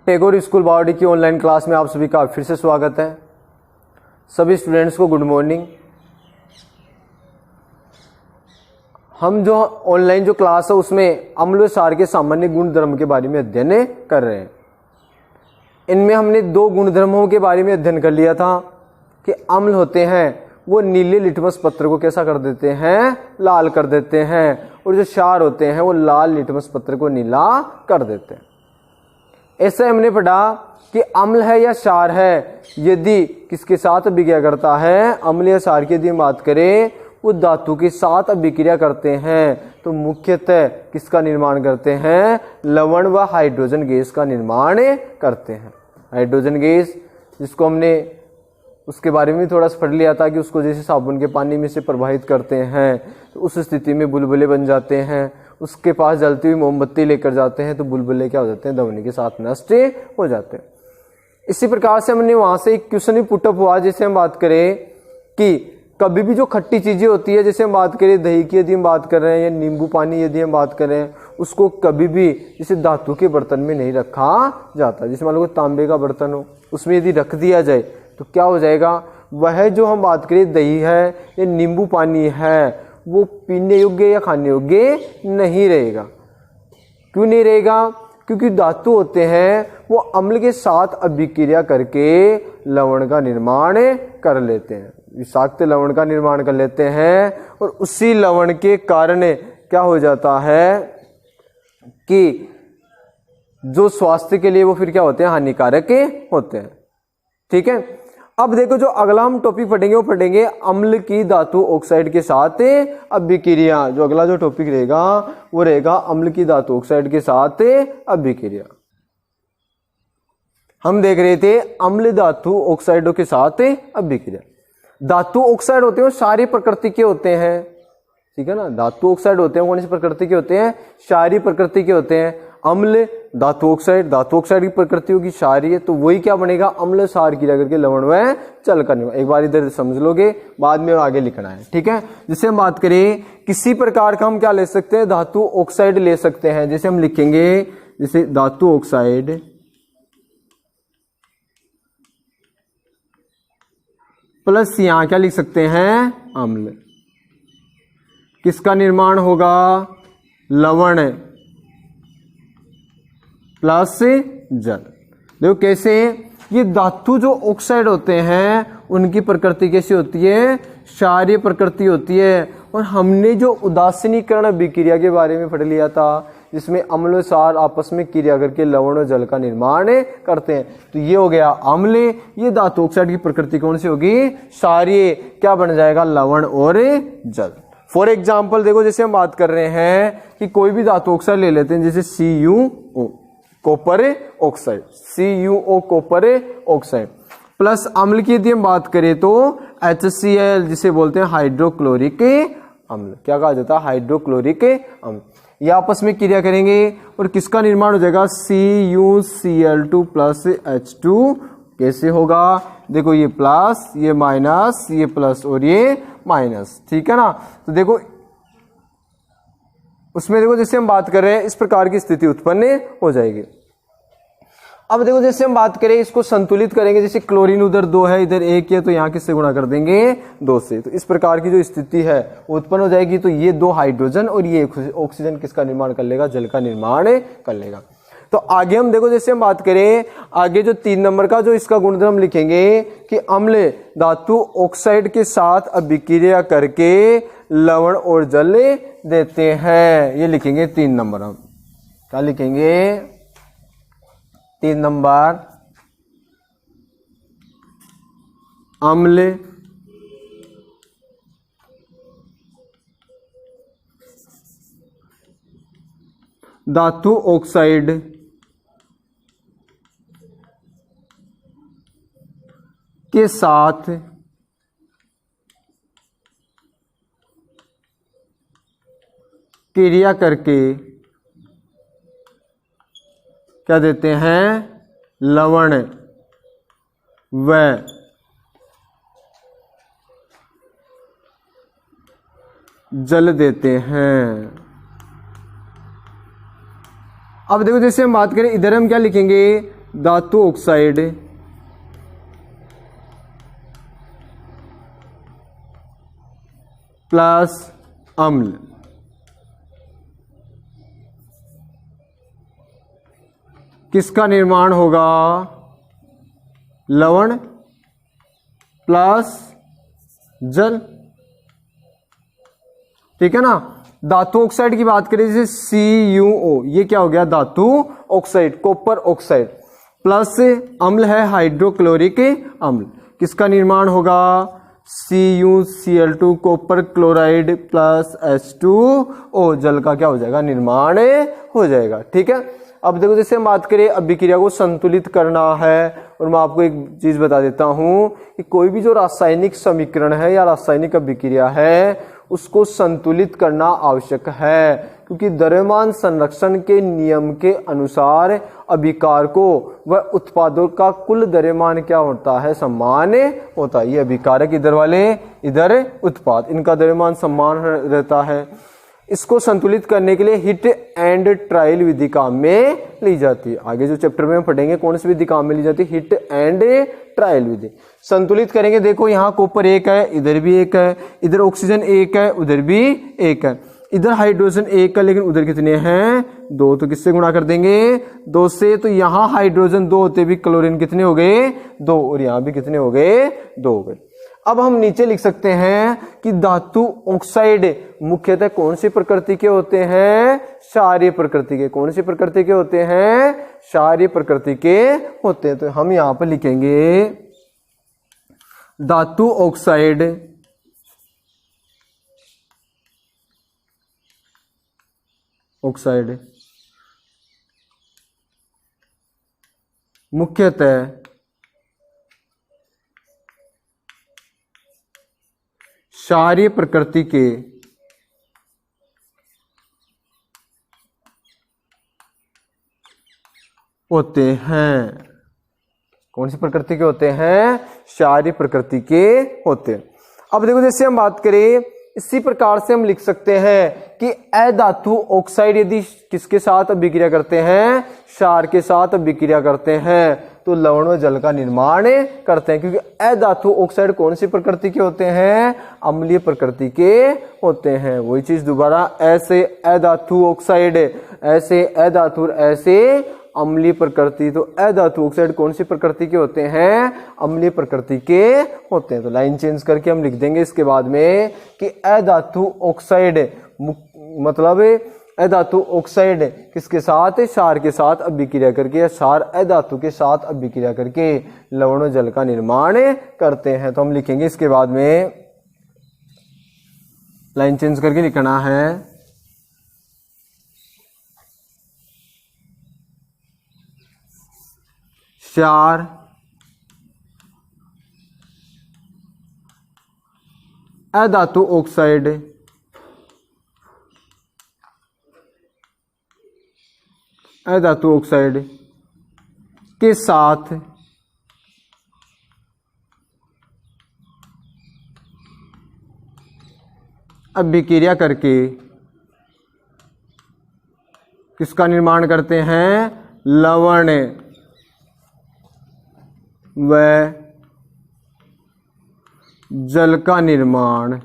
Tagore school बावड़ी की online class में आप सभी का फिर से स्वागत है। सभी स्टूडेंट्स को गुड मॉर्निंग। हम जो ऑनलाइन जो क्लास है उसमें अम्ल व क्षार के सामान्य गुण धर्म के बारे में अध्ययन कर रहे हैं। इनमें हमने दो गुणधर्मों के बारे में अध्ययन कर लिया था कि अम्ल होते हैं वो नीले लिटमस पत्र को कैसा कर देते हैं, लाल कर देते हैं, और जो क्षार होते हैं वो लाल लिटमस पत्र को नीला कर देते हैं। ऐसे हमने पढ़ा कि अम्ल है या क्षार है यदि किसके साथ अभिक्रिया करता है, अम्ल या क्षार की यदि हम बात करें वो धातु के साथ अभिक्रिया करते हैं तो मुख्यतः किसका निर्माण करते हैं, लवण व हाइड्रोजन गैस का निर्माण करते हैं। हाइड्रोजन गैस जिसको हमने उसके बारे में थोड़ा सा पढ़ लिया था कि उसको जैसे साबुन के पानी में से प्रवाहित करते हैं तो उस स्थिति में बुलबुले बन जाते हैं। उसके पास जलती हुई मोमबत्ती लेकर जाते हैं तो बुलबुले क्या हो जाते हैं, ध्वनि के साथ नष्ट हो जाते हैं। इसी प्रकार से हमने वहां से एक क्वेश्चन भी पुटअप हुआ जैसे हम बात करें कि कभी भी जो खट्टी चीजें होती है, जैसे हम बात करें दही की यदि हम बात कर रहे हैं या नींबू पानी यदि हम बात कर रहे हैं, उसको कभी भी जैसे धातु के बर्तन में नहीं रखा जाता। जैसे मान लो तांबे का बर्तन हो उसमें यदि रख दिया जाए तो क्या हो जाएगा, वह जो हम बात करें दही है या नींबू पानी है वो पीने योग्य या खाने योग्य नहीं रहेगा। क्यों नहीं रहेगा? क्योंकि धातु होते हैं वो अम्ल के साथ अभिक्रिया करके लवण का निर्माण कर लेते हैं, विषाक्त लवण का निर्माण कर लेते हैं, और उसी लवण के कारण क्या हो जाता है कि जो स्वास्थ्य के लिए वो फिर क्या होते हैं, हानिकारक होते हैं। ठीक है, अब देखो जो अगला हम टॉपिक पढ़ेंगे वो पढ़ेंगे अम्ल की धातु ऑक्साइड के साथ अभिक्रिया। जो अगला जो टॉपिक रहेगा वो रहेगा अम्ल की धातु ऑक्साइड के साथ अभिक्रिया। हम देख रहे थे अम्ल धातु ऑक्साइडों के साथ अभिक्रिया। धातु ऑक्साइड होते हैं सारी प्रकृति के होते हैं, ठीक है ना। धातु ऑक्साइड होते हैं कौन सी प्रकृति के होते हैं, सारी प्रकृति के होते हैं। अम्ल धातु ऑक्साइड की प्रकृति होगी क्षारीय, तो वही क्या बनेगा, अम्ल क्षार क्रिया करके लवण व जल का निर्माण। एक बार इधर समझ लोगे, बाद में आगे लिखना है, ठीक है। जैसे हम बात करें किसी प्रकार का हम क्या ले सकते हैं, धातु ऑक्साइड ले सकते हैं। जैसे हम लिखेंगे जैसे धातु ऑक्साइड प्लस यहां क्या लिख सकते हैं, अम्ल। किसका निर्माण होगा, लवण प्लस जल। देखो कैसे, ये धातु जो ऑक्साइड होते हैं उनकी प्रकृति कैसी होती है, क्षारीय प्रकृति होती है। और हमने जो उदासीनीकरण अभिक्रिया के बारे में पढ़ लिया था जिसमें अम्ल और क्षार आपस में क्रिया करके लवण और जल का निर्माण करते हैं, तो ये हो गया अम्ल। ये धातु ऑक्साइड की प्रकृति कौन सी होगी, क्षारीय। क्या बन जाएगा, लवण और जल। फॉर एग्जाम्पल देखो जैसे हम बात कर रहे हैं कि कोई भी धातु ऑक्साइड ले लेते हैं, जैसे CuO copper oxide, CuO copper oxide plus अम्ल की यदि हम बात करें तो HCl जिसे बोलते हैं हाइड्रोक्लोरिक अम्ल। क्या कहा जाता है, हाइड्रोक्लोरिक अम्ल। ये आपस में क्रिया करेंगे और किसका निर्माण हो जाएगा, CuCl2 प्लस H2। कैसे होगा, देखो ये प्लस, ये माइनस, ये प्लस और ये माइनस, ठीक है ना। तो देखो उसमें देखो जैसे हम बात कर रहे हैं इस प्रकार की स्थिति उत्पन्न हो जाएगी। अब देखो जैसे हम बात करें इसको संतुलित करेंगे, जैसे क्लोरीन उधर 2 है इधर 1 है तो यहाँ किससे गुणा कर देंगे, 2 से। तो इस प्रकार की जो स्थिति है वो उत्पन्न हो जाएगी। तो ये 2 हाइड्रोजन और ये ऑक्सीजन किसका निर्माण कर लेगा, जल का निर्माण कर लेगा। तो आगे हम देखो जैसे हम बात करें आगे जो 3 नंबर का जो इसका गुणधर्म लिखेंगे कि अम्ल धातु ऑक्साइड के साथ अभिक्रिया करके लवण और जल देते हैं। ये लिखेंगे 3 नंबर। हम क्या लिखेंगे, 3 नंबर अम्ल धातु ऑक्साइड के साथ क्रिया करके क्या देते हैं, लवण व जल देते हैं। अब देखो जैसे हम बात करें इधर हम क्या लिखेंगे, धातु ऑक्साइड प्लस अम्ल, किसका निर्माण होगा? लवण प्लस जल। ठीक है ना। धातु ऑक्साइड की बात करें जैसे CuO, ये क्या हो गया? धातु ऑक्साइड, कॉपर ऑक्साइड, प्लस अम्ल है हाइड्रोक्लोरिक अम्ल, किसका निर्माण होगा? CuCl2 copper chloride plus H2O, जल का क्या हो जाएगा? निर्माण हो जाएगा। ठीक है। अब देखो जैसे हम बात करें अभिक्रिया को संतुलित करना है, और मैं आपको एक चीज बता देता हूं कि कोई भी जो रासायनिक समीकरण है या रासायनिक अभिक्रिया है उसको संतुलित करना आवश्यक है, क्योंकि द्रव्यमान संरक्षण के नियम के अनुसार अभिकारकों व उत्पादों का कुल द्रव्यमान क्या होता है? समान होता है। ये अभिकारक इधर वाले, इधर उत्पाद, इनका द्रव्यमान समान रहता है। इसको संतुलित करने के लिए हिट एंड ट्रायल विधि काम में ली जाती है। आगे जो चैप्टर में हम पढ़ेंगे कौन सी विधि काम में ली जाती है? हिट एंड ट्रायल विधि। संतुलित करेंगे, देखो यहाँ कॉपर एक है, इधर भी एक है, इधर ऑक्सीजन एक है, उधर भी एक है, इधर हाइड्रोजन एक है, लेकिन उधर कितने हैं? 2। तो किससे गुणा कर देंगे? 2 से। तो यहाँ हाइड्रोजन 2 होते भी क्लोरीन कितने हो गए? 2, और यहाँ भी कितने हो गए? 2 हो गए। अब हम नीचे लिख सकते हैं कि धातु ऑक्साइड मुख्यतः कौन सी प्रकृति के होते हैं? क्षारीय प्रकृति के। कौन सी प्रकृति के होते हैं? क्षारीय प्रकृति के होते हैं। तो हम यहां पर लिखेंगे धातु ऑक्साइड मुख्यतः क्षारीय प्रकृति के होते हैं। कौन सी प्रकृति के होते हैं? क्षारीय प्रकृति के होते हैं। अब देखो जैसे हम बात करें, इसी प्रकार से हम लिख सकते हैं कि अधातु ऑक्साइड यदि किसके साथ अभिक्रिया करते हैं? क्षार के साथ अभिक्रिया करते हैं, तो लवण व जल का निर्माण करते हैं, क्योंकि अधातु ऑक्साइड कौन सी प्रकृति के होते हैं? अम्लीय प्रकृति के होते हैं। वही चीज दोबारा, ऐसे अधातु ऑक्साइड, ऐसे अधातु, ऐसे अम्लीय प्रकृति। तो अधातु ऑक्साइड कौन सी प्रकृति के होते हैं? अम्लीय प्रकृति के होते हैं। तो लाइन चेंज करके हम लिख देंगे इसके बाद में कि अधातु ऑक्साइड मतलब अधातु ऑक्साइड किसके साथ? क्षार के साथ अभिक्रिया करके, या क्षार अधातु के साथ अभिक्रिया करके लवण और जल का निर्माण करते हैं। तो हम लिखेंगे इसके बाद में, लाइन चेंज करके लिखना है क्षार अधातु ऑक्साइड के साथ अभिक्रिया करके किसका निर्माण करते हैं? लवण व जल का निर्माण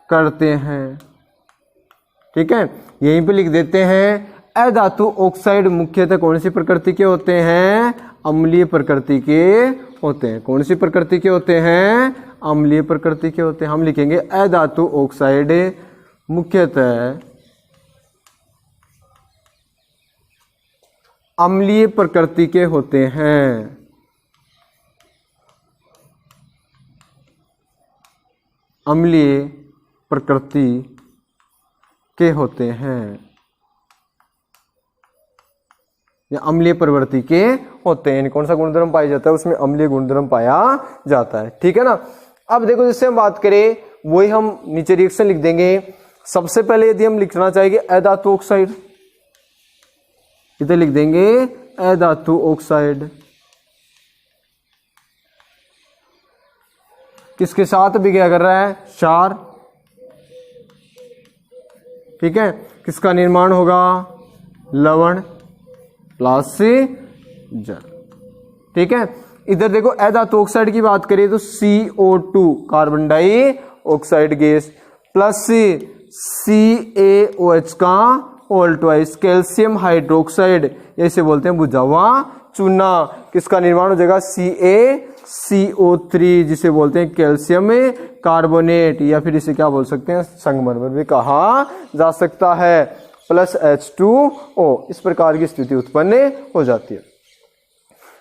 करते हैं। ठीक है, यहीं पे लिख देते हैं अधातु ऑक्साइड मुख्यतः कौन सी प्रकृति के होते हैं? अम्लीय प्रकृति के होते हैं। कौन सी प्रकृति के होते हैं? अम्लीय प्रकृति के होते हैं। हम लिखेंगे अधातु ऑक्साइड मुख्यतः अम्लीय प्रकृति के होते हैं। अम्लीय प्रकृति के होते हैं, या अम्लीय प्रवृत्ति के होते हैं। कौन सा गुणधर्म पाया जाता है? उसमें अम्लीय गुणधर्म पाया जाता है। ठीक है ना। अब देखो जिससे हम बात करें वही हम नीचे रिएक्शन लिख देंगे। सबसे पहले यदि हम लिखना चाहेंगे अधातु ऑक्साइड, इधर लिख देंगे अधातु ऑक्साइड किसके साथ अभिक्रिया कर रहा है? क्षार। ठीक है, किसका निर्माण होगा? लवण। प्लस जल। ठीक है, इधर देखो अधातु ऑक्साइड की बात करें तो CO2 carbon dioxide gas plus CaOH का होल ट्वाइस कैल्शियम हाइड्रोक्साइड, ऐसे बोलते हैं बुझा हुआ चूना, किसका निर्माण हो जाएगा CaCO3 जिसे बोलते हैं कैल्शियम कार्बोनेट, या फिर इसे क्या बोल सकते हैं संगमरमर भी कहा जा सकता है, प्लस H2O। इस प्रकार की स्थिति उत्पन्न हो जाती है।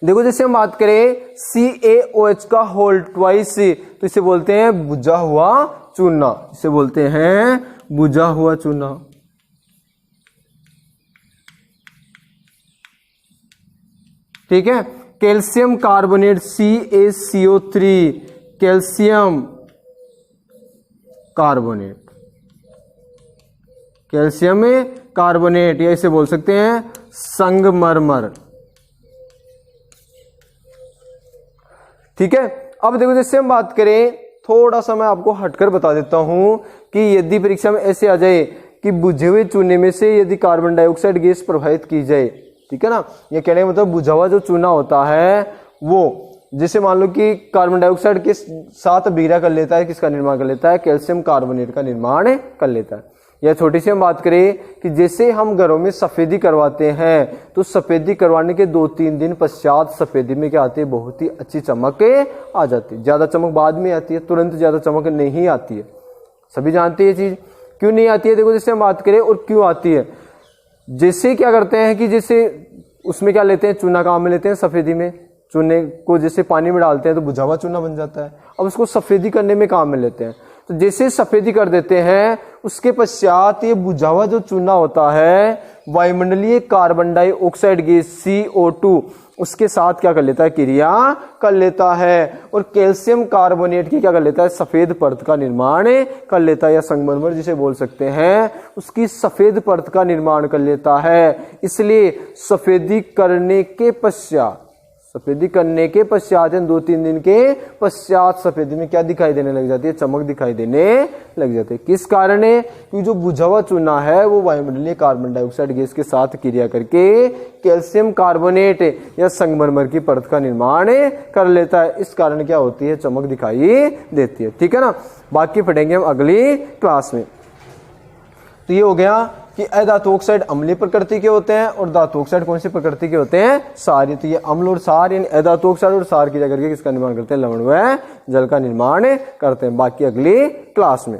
देखो जैसे हम बात करें CaOH का होल ट्वाइस तो इसे बोलते हैं बुझा हुआ चूना, इसे बोलते हैं बुझा हुआ चूना। ठीक है, calcium carbonate CaCO3 calcium carbonate, calcium carbonate, या इसे बोल सकते हैं संगमरमर। ठीक है, अब देखो जैसे हम बात करें, थोड़ा सा मैं आपको हटकर बता देता हूं कि यदि परीक्षा में ऐसे आ जाए कि बुझे हुए चूने में से यदि कार्बन डाइऑक्साइड गैस प्रवाहित की जाए, ठीक है ना, ये कहने का मतलब बुझा हुआ जो चूना होता है वो, जैसे मान लो कि कार्बन डाइऑक्साइड के साथ बिगड़ा कर लेता है, किसका निर्माण कर लेता है, कैल्शियम कार्बोनेट का निर्माण कर लेता है। या छोटी सी हम बात करें कि जैसे हम घरों में सफेदी करवाते हैं तो सफेदी करवाने के 2-3 दिन पश्चात सफेदी में क्या आती है, बहुत ही अच्छी चमक आ जाती है। ज्यादा चमक बाद में आती है, तुरंत ज्यादा चमक नहीं आती है। सभी जानते हैं ये चीज क्यों नहीं आती है। देखो जैसे हम बात करें और क्यों आती है, जैसे क्या करते हैं कि जैसे उसमें क्या लेते हैं, चूना काम में लेते हैं सफेदी में, चूने को जैसे पानी में डालते हैं तो बुझा हुआ चूना बन जाता है, अब उसको सफेदी करने में काम में लेते हैं। तो जैसे सफेदी कर देते हैं उसके पश्चात ये बुझा हुआ जो चूना होता है वायुमंडलीय कार्बन डाइऑक्साइड गैस CO2 उसके साथ क्या कर लेता है, क्रिया कर लेता है, और कैल्शियम कार्बोनेट की क्या कर लेता है, सफेद परत का निर्माण कर लेता है, या संगमरमर जिसे बोल सकते हैं उसकी सफेद परत का निर्माण कर लेता है। इसलिए सफेदी करने के पश्चात, सफेदी करने के पश्चात 2-3 दिन के पश्चात सफेदी में क्या दिखाई देने लग जाती है, चमक दिखाई देने लग जाती है। किस कारण है, क्योंकि जो बुझा हुआ चूना है वो वायुमंडलीय कार्बन डाइऑक्साइड गैस के साथ क्रिया करके कैल्शियम कार्बोनेट या संगमरमर की परत का निर्माण कर लेता है। इस कारण क्या होती है, चमक दिखाई देती है। ठीक है ना, बाकी पढ़ेंगे हम अगली क्लास में। तो ये हो गया कि अधातु ऑक्साइड अम्लीय प्रकृति के होते हैं और धातु ऑक्साइड कौन सी प्रकृति के होते हैं, सारी। तो ये अम्ल और सार यानी अधातु ऑक्साइड और सार की जाकर के किसका निर्माण करते हैं, लवण व जल का निर्माण करते हैं। बाकी अगली क्लास में।